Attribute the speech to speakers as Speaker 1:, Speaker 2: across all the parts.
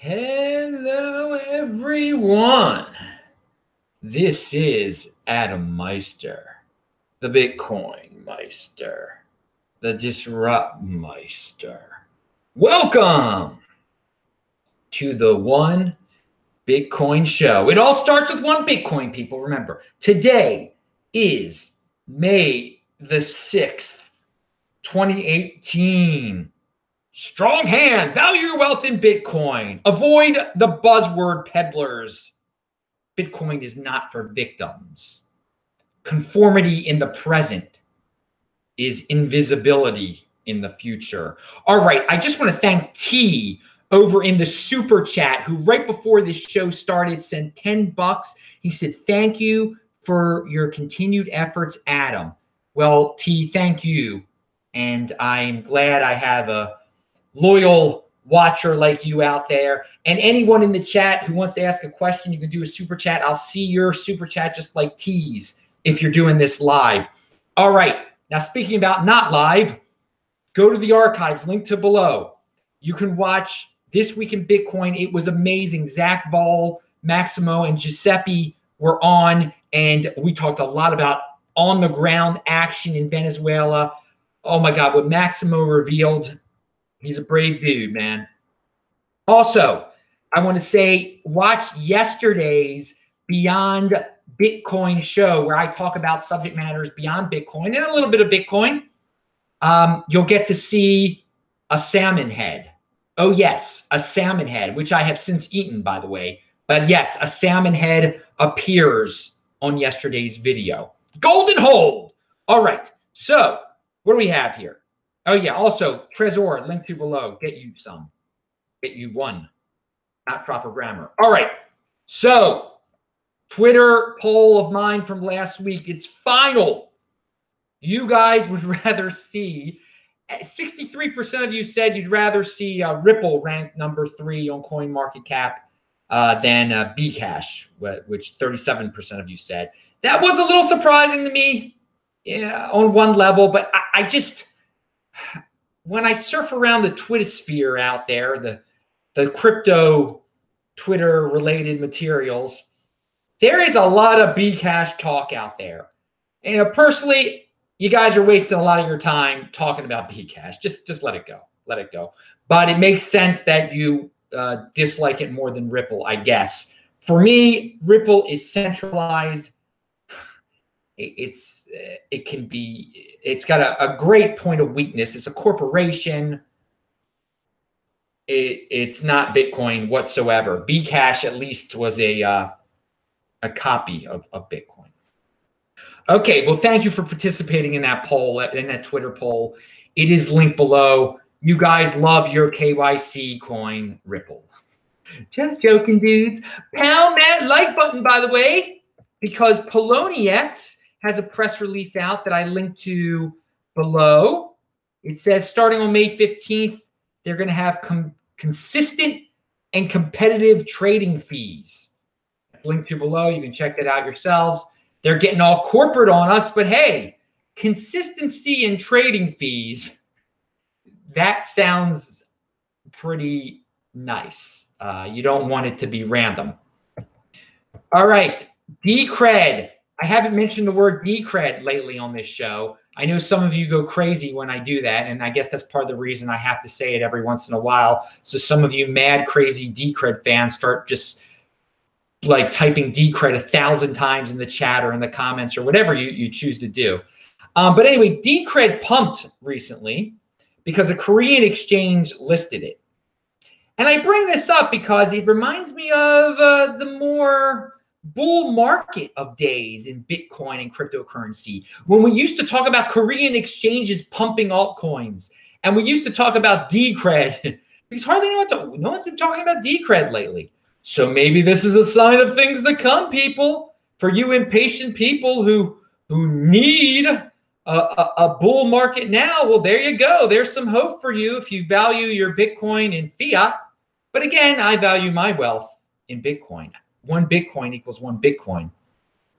Speaker 1: Hello, everyone. This is Adam Meister, the Bitcoin Meister, the Disrupt Meister. Welcome to the One Bitcoin Show. It all starts with one Bitcoin, people. Remember, today is May the 6th, 2018. Strong hand, value your wealth in Bitcoin. Avoid the buzzword peddlers. Bitcoin is not for victims. Conformity in the present is invisibility in the future. All right, I just want to thank T over in the super chat who right before this show started sent $10. He said, thank you for your continued efforts, Adam. Well, T, thank you. And I'm glad I have a loyal watcher like you out there. And anyone in the chat who wants to ask a question, you can do a super chat. I'll see your super chat just like T's if you're doing this live. All right. Now, speaking about not live, go to the archives, link to below. You can watch This Week in Bitcoin. It was amazing. Zach Ball, Maximo, and Giuseppe were on, and we talked a lot about on-the-ground action in Venezuela. Oh, my God, what Maximo revealed. He's a brave dude, man. Also, I want to say, watch yesterday's Beyond Bitcoin show where I talk about subject matters beyond Bitcoin and a little bit of Bitcoin. You'll get to see a salmon head. Oh, yes, a salmon head, which I have since eaten, by the way. But yes, a salmon head appears on yesterday's video. Golden hold. All right. So what do we have here? Oh, yeah. Also, Trezor, link to below. Get you some. Get you one. Not proper grammar. All right. So, Twitter poll of mine from last week. It's final. You guys would rather see, 63% of you said you'd rather see Ripple ranked number 3 on CoinMarketCap than Bcash, which 37% of you said. That was a little surprising to me, yeah, on one level, but I just... when I surf around the Twittersphere out there, the crypto Twitter related materials, there is a lot of Bcash talk out there. And personally, you guys are wasting a lot of your time talking about Bcash. Just let it go. Let it go. But it makes sense that you dislike it more than Ripple, I guess. For me, Ripple is centralized. It's got a great point of weakness. It's a corporation. It's not Bitcoin whatsoever. Bcash at least was a copy of Bitcoin. Okay, well, thank you for participating in that poll, in that Twitter poll. It is linked below. You guys love your KYC coin, Ripple. Just joking, dudes. Pound that like button, by the way, because Poloniex has a press release out that I linked to below. It says starting on May 15th, they're going to have consistent and competitive trading fees. Linked to below. You can check that out yourselves. They're getting all corporate on us, but hey, consistency in trading fees, that sounds pretty nice. You don't want it to be random. All right, Decred. I haven't mentioned the word Decred lately on this show. I know some of you go crazy when I do that, and I guess that's part of the reason I have to say it every once in a while. So some of you mad, crazy Decred fans start just like typing Decred 1,000 times in the chat or in the comments or whatever you choose to do. But anyway, Decred pumped recently because a Korean exchange listed it. And I bring this up because it reminds me of the more bull market of days in Bitcoin and cryptocurrency, when we used to talk about Korean exchanges pumping altcoins, and we used to talk about Decred because hardly no one's been talking about Decred lately. So maybe this is a sign of things to come, people. For you impatient people who need a bull market now, well, there you go. There's some hope for you if you value your Bitcoin in fiat. But again, I value my wealth in Bitcoin. 1 Bitcoin equals 1 Bitcoin.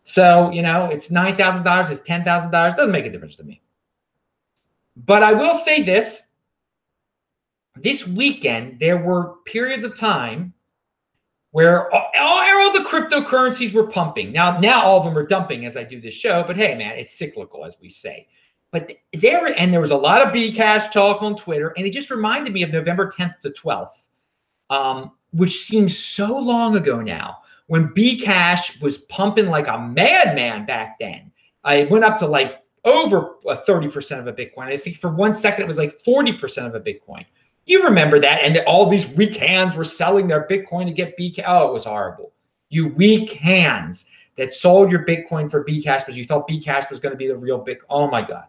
Speaker 1: So, you know, it's $9,000, it's $10,000. Doesn't make a difference to me. But I will say this. this weekend, there were periods of time where all the cryptocurrencies were pumping. Now all of them are dumping as I do this show, but hey, man, it's cyclical, as we say. But there was a lot of Bcash talk on Twitter, and it just reminded me of November 10th to 12th, which seems so long ago now, when Bcash was pumping like a madman back then. It went up to like over 30% of a Bitcoin. I think for 1 second, it was like 40% of a Bitcoin. You remember that, and all these weak hands were selling their Bitcoin to get Bcash. Oh, it was horrible. You weak hands that sold your Bitcoin for Bcash because you thought Bcash was going to be the real Bitcoin. Oh, my God.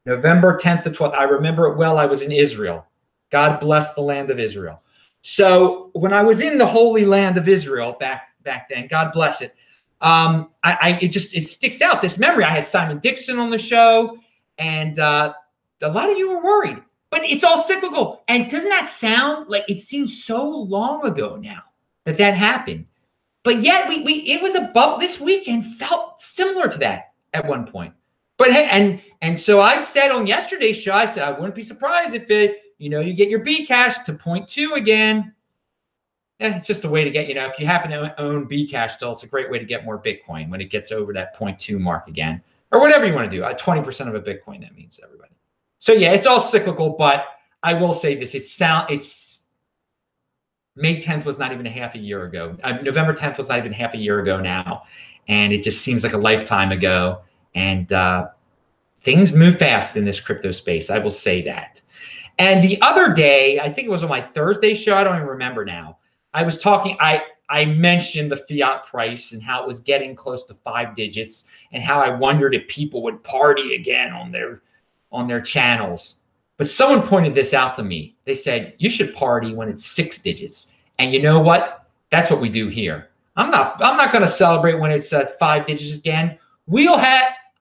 Speaker 1: November 10th to 12th. I remember it well. I was in Israel. God bless the land of Israel. So when I was in the holy land of Israel back then, God bless it, it sticks out, this memory. I had Simon Dixon on the show, and a lot of you were worried. But it's all cyclical. And doesn't that sound like it seems so long ago now that happened? But yet it was a bubble. This weekend felt similar to that at one point. But hey, and so I said on yesterday's show, I said I wouldn't be surprised if you get your Bcash to 0.2 again. It's just a way to get, if you happen to own Bcash still, it's a great way to get more Bitcoin when it gets over that 0.2 mark again, or whatever you want to do. 20% of a Bitcoin, that means, everybody. So yeah, it's all cyclical, but I will say this: it's May 10th was not even a half a year ago. November 10th was not even half a year ago now, and it just seems like a lifetime ago. And things move fast in this crypto space. I will say that. And the other day, I think it was on my Thursday show. I don't even remember now. I was talking. I mentioned the fiat price and how it was getting close to 5 digits, and how I wondered if people would party again on their channels. But someone pointed this out to me. They said, you should party when it's 6 digits. And you know what? That's what we do here. I'm not going to celebrate when it's 5 digits again.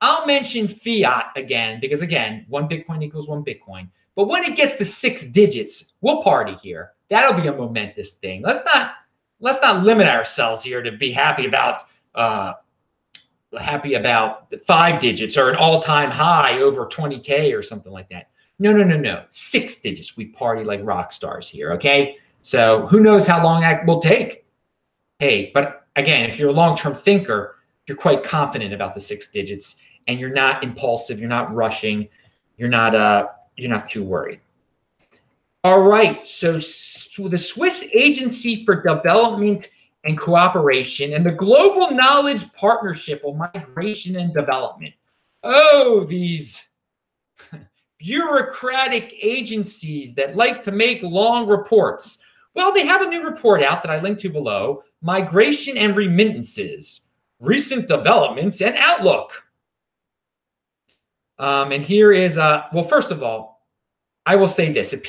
Speaker 1: I'll mention fiat again, because again, 1 Bitcoin equals 1 Bitcoin. But when it gets to 6 digits, we'll party here. That'll be a momentous thing. Let's not limit ourselves here to be happy about the 5 digits or an all-time high over 20K or something like that. No. 6 digits. We party like rock stars here, okay? So who knows how long that will take? Hey, but again, if you're a long-term thinker, you're quite confident about the 6 digits, and you're not impulsive, you're not rushing, you're not too worried. All right, so the Swiss Agency for Development and Cooperation and the Global Knowledge Partnership on Migration and Development. Oh, these bureaucratic agencies that like to make long reports. Well, they have a new report out that I linked to below, Migration and Remittances, Recent Developments and Outlook. And here is, well, first of all, I will say this. If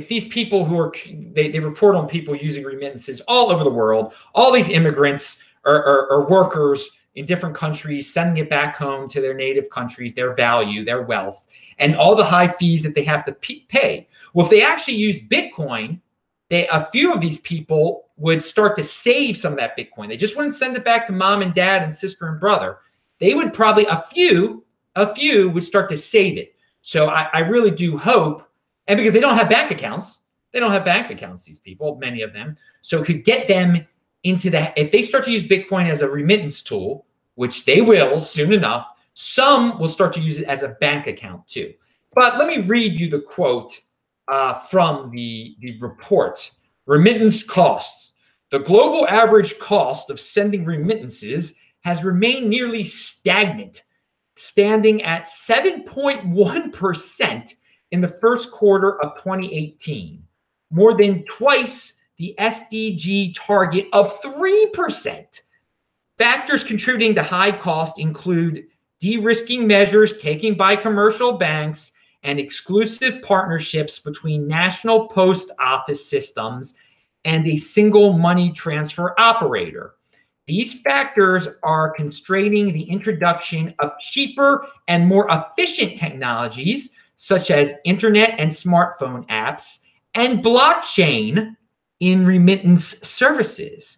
Speaker 1: these people who they report on people using remittances all over the world, all these immigrants or workers in different countries, sending it back home to their native countries, their value, their wealth, and all the high fees that they have to pay. Well, if they actually use Bitcoin, a few of these people would start to save some of that Bitcoin. They just wouldn't send it back to mom and dad and sister and brother. They would probably, a few would start to save it. So I really do hope, and because they don't have bank accounts, these people, many of them, so it could get them into if they start to use Bitcoin as a remittance tool, which they will soon enough, some will start to use it as a bank account too. But let me read you the quote from the report. Remittance costs. The global average cost of sending remittances has remained nearly stagnant, standing at 7.1% in the first quarter of 2018, more than twice the SDG target of 3%. Factors contributing to high cost include de-risking measures taken by commercial banks and exclusive partnerships between national post office systems and a single money transfer operator. These factors are constraining the introduction of cheaper and more efficient technologies such as internet and smartphone apps and blockchain in remittance services.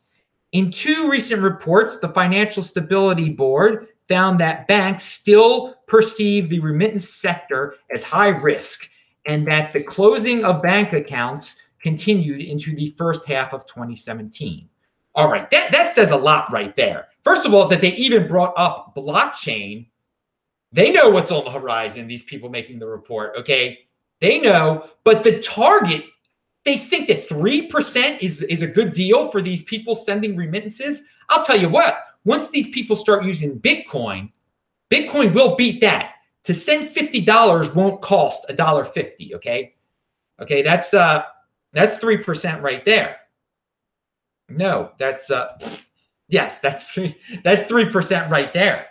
Speaker 1: In 2 recent reports, the Financial Stability Board found that banks still perceive the remittance sector as high risk and that the closing of bank accounts continued into the first half of 2017. All right, that says a lot right there. First of all, that they even brought up blockchain. They know what's on the horizon, these people making the report, okay? They know, but the target, they think that 3% is a good deal for these people sending remittances. I'll tell you what, once these people start using Bitcoin, Bitcoin will beat that. To send $50 won't cost $1.50, okay? Okay, that's 3% right there. No, that's yes, that's 3% right there.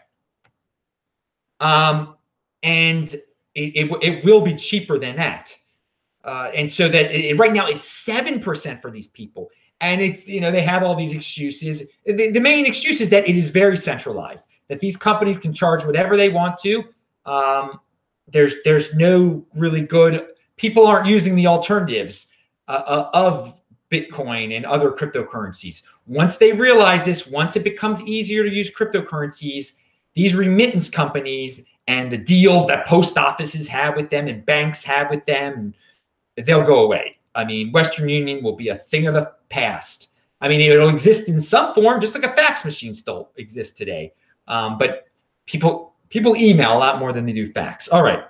Speaker 1: And it will be cheaper than that. And so that right now it's 7% for these people. And it's, they have all these excuses. The main excuse is that it is very centralized, that these companies can charge whatever they want to. There's no really good, people aren't using the alternatives of Bitcoin and other cryptocurrencies. Once they realize this, once it becomes easier to use cryptocurrencies, these remittance companies and the deals that post offices have with them and banks have with them, they'll go away. I mean, Western Union will be a thing of the past. I mean, it'll exist in some form, just like a fax machine still exists today. But people email a lot more than they do fax. All right.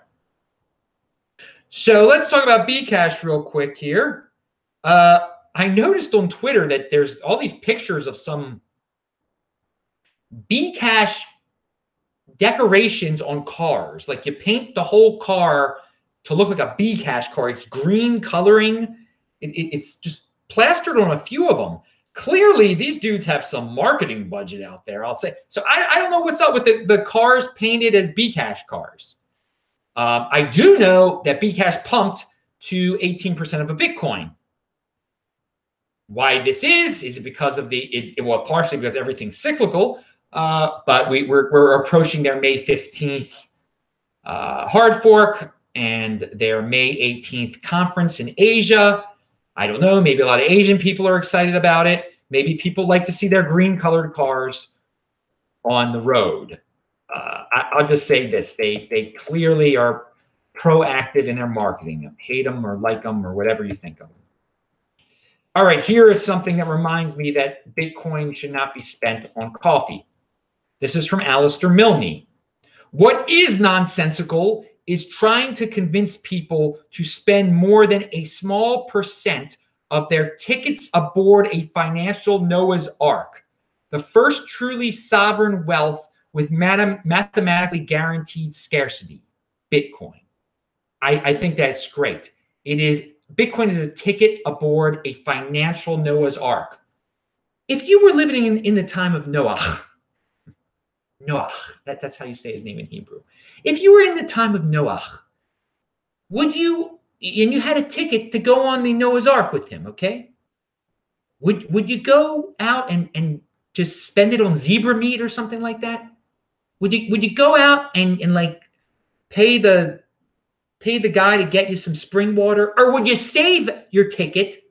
Speaker 1: So let's talk about Bcash real quick here. I noticed on Twitter that there's all these pictures of some Bcash decorations on cars. Like you paint the whole car to look like a Bcash car. It's green coloring. It's just plastered on a few of them. Clearly, these dudes have some marketing budget out there, I'll say. So I don't know what's up with the cars painted as Bcash cars. I do know that Bcash pumped to 18% of a Bitcoin. Why this is it because of well, partially because everything's cyclical, but we're approaching their May 15th hard fork and their May 18th conference in Asia. I don't know, maybe a lot of Asian people are excited about it. Maybe people like to see their green colored cars on the road. I'll just say this, they clearly are proactive in their marketing. Hate them or like them or whatever you think of them. All right, here is something that reminds me that Bitcoin should not be spent on coffee. This is from Alistair Milne. What is nonsensical is trying to convince people to spend more than a small percent of their tickets aboard a financial Noah's Ark, the first truly sovereign wealth with mathematically guaranteed scarcity, Bitcoin. I think that's great. Bitcoin is a ticket aboard a financial Noah's Ark. If you were living in the time of Noah, that's how you say his name in Hebrew. If you were in the time of Noah, and you had a ticket to go on the Noah's Ark with him, okay? Would you go out and just spend it on zebra meat or something like that? Would you go out and like pay the guy to get you some spring water, or would you save your ticket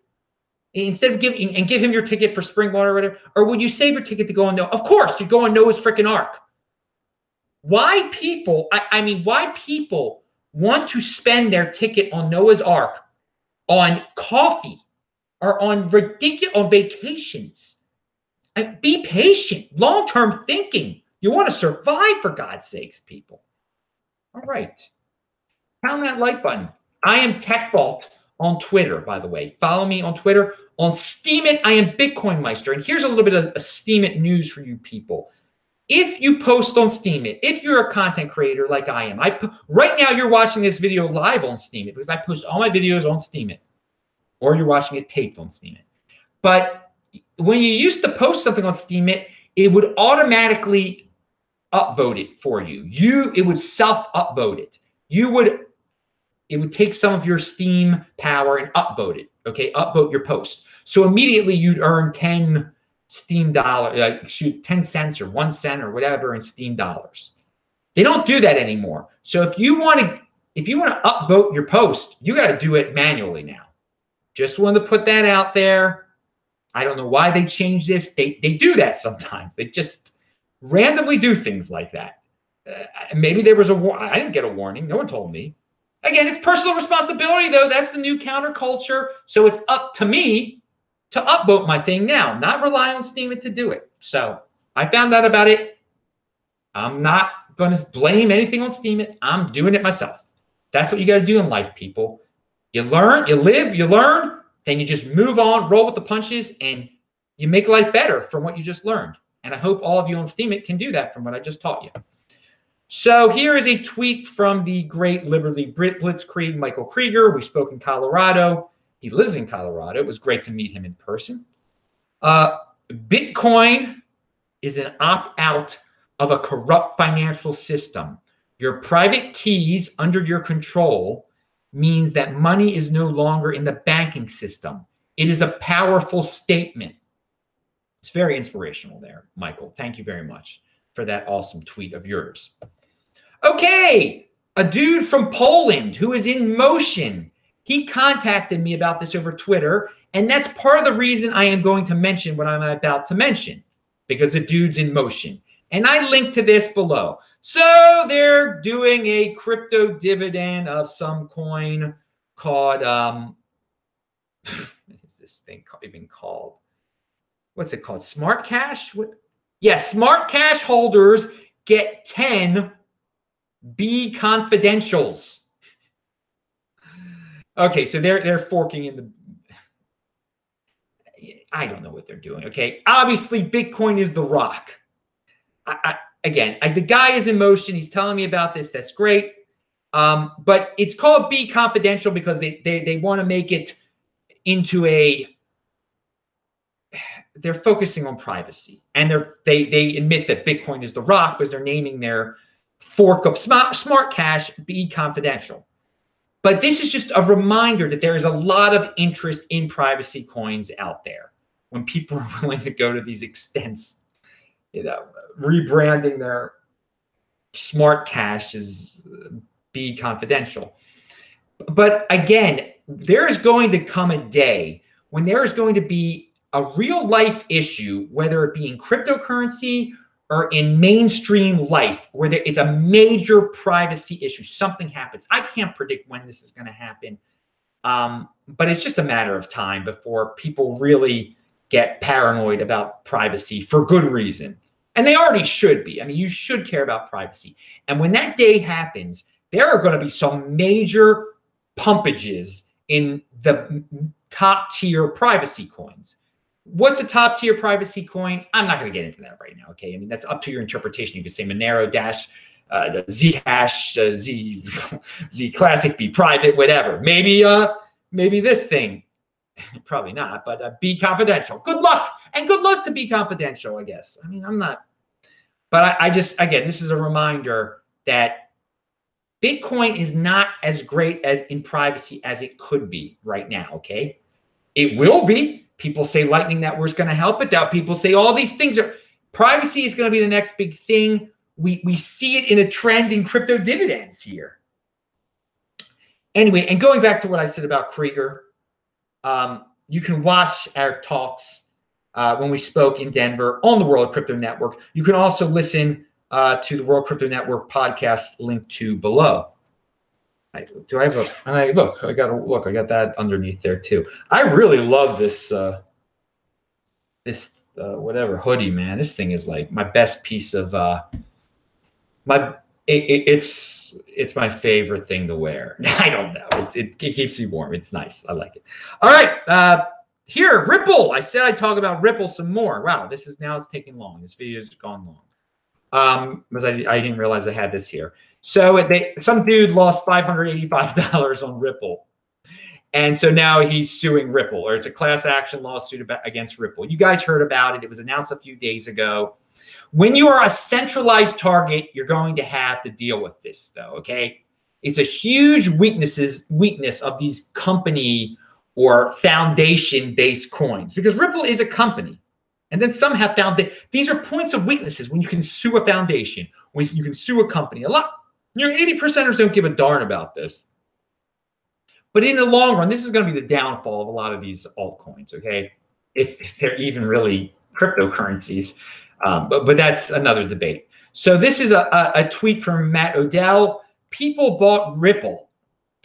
Speaker 1: instead of give him your ticket for spring water or whatever? Or would you save your ticket to go on Noah? Of course, you'd go on Noah's freaking Ark. Why people? Why people want to spend their ticket on Noah's Ark on coffee or on vacations? Be patient, long-term thinking. You want to survive, for God's sakes, people. All right. Pound that like button. I am TechBalt on Twitter, by the way. Follow me on Twitter. On Steemit, I am Bitcoin Meister. And here's a little bit of a Steemit news for you people. If you post on Steemit, if you're a content creator like I am, right now you're watching this video live on Steemit because I post all my videos on Steemit, or you're watching it taped on Steemit. But when you used to post something on Steemit, it would automatically upvote it for you. It would self-upvote it. It would take some of your Steam power and upvote it, okay? Upvote your post. So immediately you'd earn 10 Steam dollars, 10 cents or 1 cent or whatever in Steam dollars. They don't do that anymore. So if you want to upvote your post, you got to do it manually now. Just wanted to put that out there. I don't know why they changed this. They do that sometimes. They just randomly do things like that. Maybe there was I didn't get a warning. No one told me. Again, it's personal responsibility, though. That's the new counterculture. So it's up to me to upvote my thing now, not rely on Steemit to do it. So I found out about it. I'm not going to blame anything on Steemit. I'm doing it myself. That's what you got to do in life, people. You learn, you live, you learn, then you just move on, roll with the punches, and you make life better from what you just learned. And I hope all of you on Steemit can do that from what I just taught you. So here is a tweet from the great Liberty Blitzkrieg, Michael Krieger. We spoke in Colorado. He lives in Colorado. It was great to meet him in person. Bitcoin is an opt-out of a corrupt financial system. Your private keys under your control means that money is no longer in the banking system. It is a powerful statement. It's very inspirational there, Michael. Thank you very much for that awesome tweet of yours. Okay, a dude from Poland who is in motion. He contacted me about this over Twitter, and that's part of the reason I am going to mention what I'm about to mention, because the dude's in motion. And I link to this below. So they're doing a crypto dividend of some coin called, what is this thing even called? What's it called? Smart Cash? What? Yeah, Smart Cash holders get 10 Bconfidentials. Okay, so they're forking in the, I don't know what they're doing, okay? Obviously, Bitcoin is the rock. Again, the guy is in motion. He's telling me about this. That's great. But it's called Bconfidential because they want to make it into a, they're focusing on privacy. And they admit that Bitcoin is the rock because they're naming their fork of Smart Cash Bconfidential. But this is just a reminder that there is a lot of interest in privacy coins out there when people are willing to go to these extents, you know, rebranding their Smart Cash as Bconfidential. But again, there is going to come a day when there is going to be a real life issue, whether it be in cryptocurrency or in mainstream life, where it's a major privacy issue. Something happens. I can't predict when this is going to happen, but it's just a matter of time before people really get paranoid about privacy for good reason. And they already should be. I mean, you should care about privacy. And when that day happens, there are going to be some major pumpages in the top tier privacy coins. What's a top tier privacy coin? I'm not going to get into that right now. Okay. I mean, that's up to your interpretation. You could say Monero dash, Zcash, Z Classic, be private, whatever. Maybe this thing, probably not, but Bconfidential. Good luck. And good luck to Bconfidential, I guess. I mean, I'm not, but I just, again, this is a reminder that Bitcoin is not as great as in privacy as it could be right now. Okay. It will be. People say Lightning Network is going to help it. That people say all these things are, privacy is going to be the next big thing. We see it in a trend in crypto dividends here. Anyway, and going back to what I said about Krieger, you can watch our talks when we spoke in Denver on the World Crypto Network. You can also listen to the World Crypto Network podcast linked to below. Do I have a, and I got that underneath there too. I really love this, whatever hoodie, man. This thing is like my best piece of, it's my favorite thing to wear. I don't know. It keeps me warm. It's nice. I like it. All right. Here, Ripple. I said I'd talk about Ripple some more. Wow. It's taking long. This video has gone long. Because I didn't realize I had this here. So some dude lost $585 on Ripple. And so now he's suing Ripple, or it's a class action lawsuit against Ripple. You guys heard about it. It was announced a few days ago. When you are a centralized target, you're going to have to deal with this, though, okay? It's a huge weakness of these company or foundation-based coins, because Ripple is a company. And then some have found that these are points of weaknesses when you can sue a foundation, when you can sue a company. 80%ers don't give a darn about this. But in the long run, this is going to be the downfall of a lot of these altcoins, okay? If they're even really cryptocurrencies. But that's another debate. So this is a tweet from Matt Odell. People bought Ripple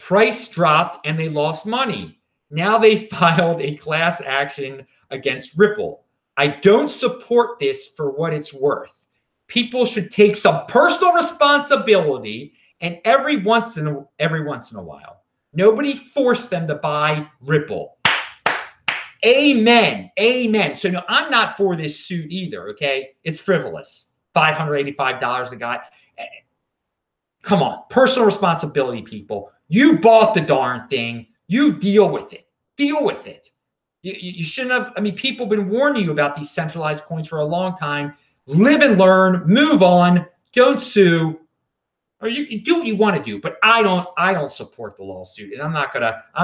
Speaker 1: Price dropped and they lost money. Now they filed a class action against Ripple. I don't support this for what it's worth. People should take some personal responsibility, and every once in a while, nobody forced them to buy Ripple. Amen. Amen. So no, I'm not for this suit either, okay? It's frivolous. $585 a guy. Come on. Personal responsibility, people. You bought the darn thing. You deal with it. Deal with it. You shouldn't have. I mean, people have been warning you about these centralized coins for a long time. Live and learn. Move on. Don't sue. Or you do what you want to do. But I don't support the lawsuit. And I'm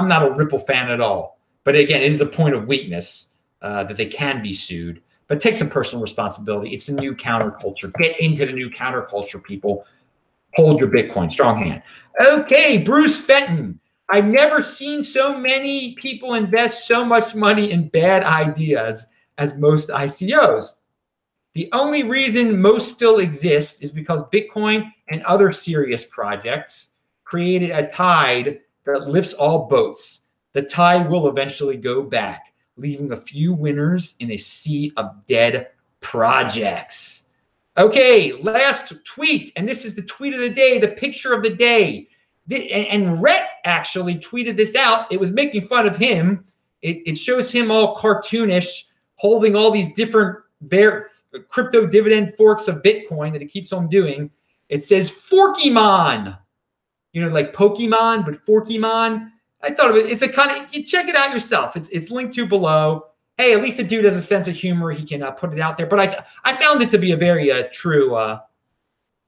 Speaker 1: not a Ripple fan at all. But again, it is a point of weakness that they can be sued. But take some personal responsibility. It's a new counterculture. Get into the new counterculture, people. Hold your Bitcoin. Strong hand. Okay, Bruce Fenton. I've never seen so many people invest so much money in bad ideas as most ICOs. The only reason most still exist is because Bitcoin and other serious projects created a tide that lifts all boats. The tide will eventually go back, leaving a few winners in a sea of dead projects. Okay, last tweet, and this is the tweet of the day, the picture of the day. And Rhett actually tweeted this out. It was making fun of him. It shows him all cartoonish, holding all these different crypto dividend forks of Bitcoin that he keeps on doing. It says Forkymon, you know, like Pokemon, but Forkymon. I thought of it. It's a kind of, you check it out yourself. It's linked to below. Hey, at least the dude has a sense of humor. He can put it out there. But I found it to be a very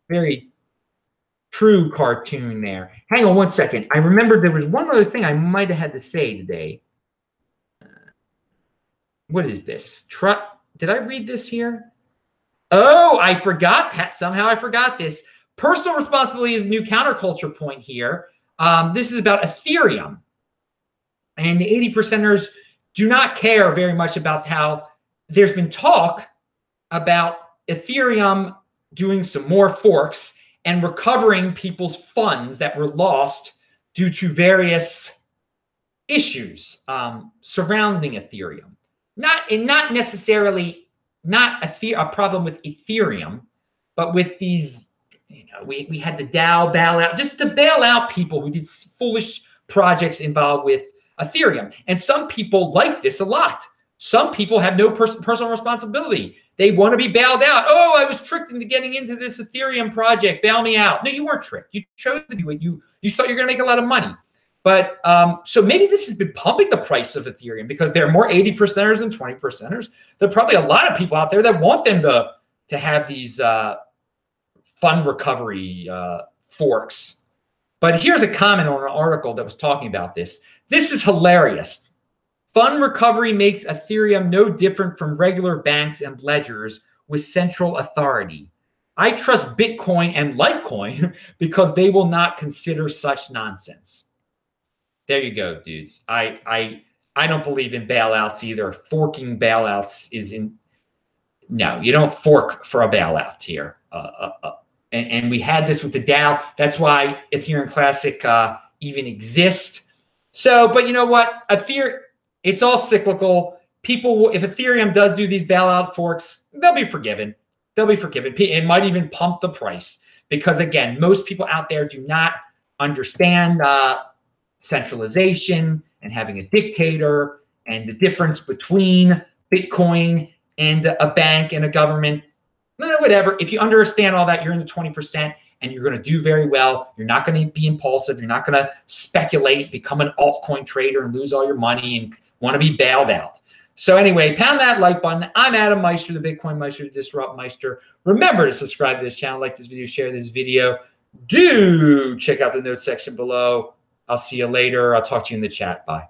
Speaker 1: very true cartoon there. Hang on one second. I remembered there was one other thing I might have had to say today. What is this? Did I read this here? Oh, I forgot. Somehow I forgot this. Personal responsibility is a new counterculture point here. This is about Ethereum. And the 80%ers do not care very much about how there's been talk about Ethereum doing some more forks and recovering people's funds that were lost due to various issues surrounding Ethereum. Not necessarily a problem with Ethereum, but with these, you know, we had the DAO bailout, just to bail out people who did foolish projects involved with Ethereum. And some people like this a lot. Some people have no personal responsibility. They want to be bailed out. Oh, I was tricked into getting into this Ethereum project. Bail me out. No, you weren't tricked. You chose to do it. You thought you were going to make a lot of money. But so maybe this has been pumping the price of Ethereum because there are more 80%ers than 20%ers. There are probably a lot of people out there that want them to have these fund recovery forks. But here's a comment on an article that was talking about this. This is hilarious. Fund recovery makes Ethereum no different from regular banks and ledgers with central authority. I trust Bitcoin and Litecoin because they will not consider such nonsense. There you go, dudes. I don't believe in bailouts either. Forking bailouts is no, you don't fork for a bailout here. And we had this with the DAO. That's why Ethereum Classic even exists. So, but you know what? Ethereum, it's all cyclical. People, if Ethereum does do these bailout forks, they'll be forgiven. They'll be forgiven. It might even pump the price because, again, most people out there do not understand centralization and having a dictator and the difference between Bitcoin and a bank and a government. Whatever. If you understand all that, you're in the 20% and you're going to do very well. You're not going to be impulsive. You're not going to speculate, become an altcoin trader and lose all your money and want to be bailed out. So anyway, pound that like button. I'm Adam Meister, the Bitcoin Meister, the Disrupt Meister. Remember to subscribe to this channel, like this video, share this video. Do check out the notes section below. I'll see you later. I'll talk to you in the chat. Bye.